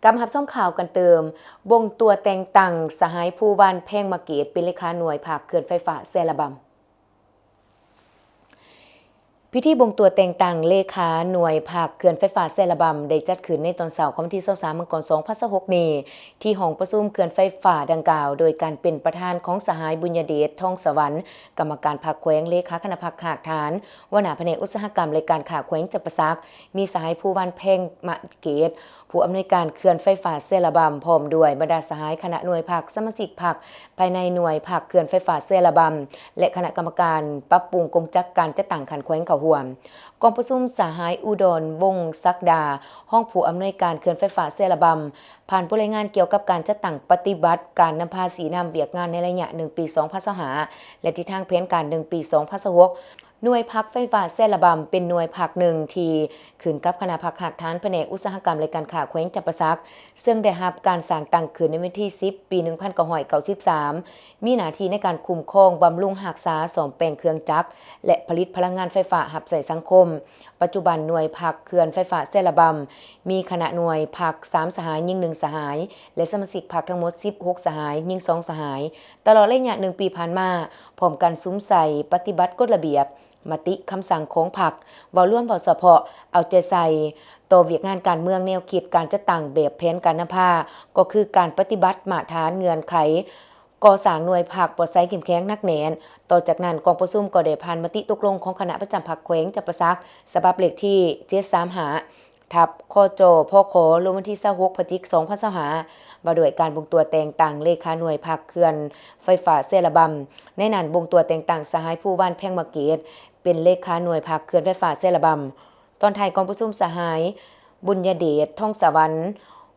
กำหับซ่อมข่าวกันเติมบงตัวแต่งตั้งสหายผู้วันแพ่งมาเกตเป็นเลขาหน่วยภาคเขื่อนไฟฟ้าแซละบัมพิธีบงตัวแต่งตั้งเลขาหน่วยภาคเขื่อนไฟฟ้าแซละบัมได้จัดขึ้นในตอนเช้าของวันที่23มกราคม2026นี้ที่ห้องประชุมเขื่อนไฟฟ้าดังกล่าวโดยการเป็นประธานของสหายบุญญเดชทองสวรรค์กรรมการภาคแขวงเลขาคณะภาคขาฐานหัวหน้าแผนกอุตสาหกรรมและการค้าแขวงจับประซักมีสหายผู้วันเพ่งมะเกตผู้อำนวยการเขื่อนไฟฟ้าแซละบัมพร้อมด้วยบรรดาสหายคณะหน่วยภาคสมาชิกภาคภายในหน่วยภาคเขื่อนไฟฟ้าแซละบัมและคณะกรรมการปรับปรุงกงจักการจัดตั้งขันแขวงเขาห่วมกองประชุมสหายอุดรวงศ์ศักดาห้องผู้อำนวยการเขื่อนไฟฟ้าแซละบัมผ่านผู้รายงานเกี่ยวกับการจัดตั้งปฏิบัติการนำภาษีนำเวียกงานในระยะ1 ปี2025และทิศทางแผนการ1 ปี2026หน่วยพักไฟฟ้าแซละบัมเป็นหน่วยพักหนึ่งที่ขึ้นกับคณะพักหักฐานแผนกอุตสาหกรรมและการค้าแขวงจับประซักซึ่งได้รับการสร้างตั้งขึ้นในวันที่10 ปี 1993มีหน้าที่ในการคุ้มครองบำรุงรักษาซ่อมแปลงเครื่องจักรและผลิตพลังงานไฟฟ้ารับใช้สังคมปัจจุบันหน่วยพักเขื่อนไฟฟ้าแซละบัมมีคณะหน่วยพัก3สหายยิง1สหายและสมาชิกพักทั้งหมด16สหายยิง2สหายตลอดระยะ1 ปีผ่านมาพร้อมกันซุ้มใส่ปฏิบัติกฎระเบียบมติคำสั่งของพรรคเว้าร่วมเว้าเฉพาะเอาใจใส่ต่อเวียกงานการเมืองแนวคิดการจัดตั้งแบบแผนการนำพาก็คือการปฏิบัติมาตรฐานเงื่อนไขก่อสร้างหน่วยภาคปลอดภัยเข้มแข็งนักแน่นต่อจากนั้นกองประชุมก็ได้ผ่านมติตกลงของคณะประจำพรรคแขวงจับประซักฉบับเลขที่735ทับคจพคลงวันที่26พฤศจิกายน2025ว่าด้วยการบงตัวแต่งตั้งเลขาหน่วยภาคเขื่อนไฟฟ้าแซละบัมในนั้นบงตัวแต่งตั้งสหายผู้ว่านแพ่งมาเกตเป็นเลขาหน่วยภาคเขื่อนไฟฟ้าแซละบัมตอนท้ายกองประชุมสหายบุญญเดชทองสวรรค์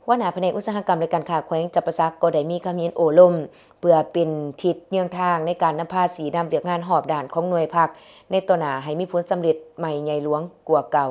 หัวหน้าแผนกอุตสาหกรรมและการค้าแขวงจับประซักก็ได้มีคำเห็นโอลมเพื่อเป็นทิศเนียงทางในการนำภาษีนำเวียกงานหอบด่านของหน่วยภาคในตัวหน้าให้มีผลสำเร็จใหม่ใหญ่หลวงกว่าเก่า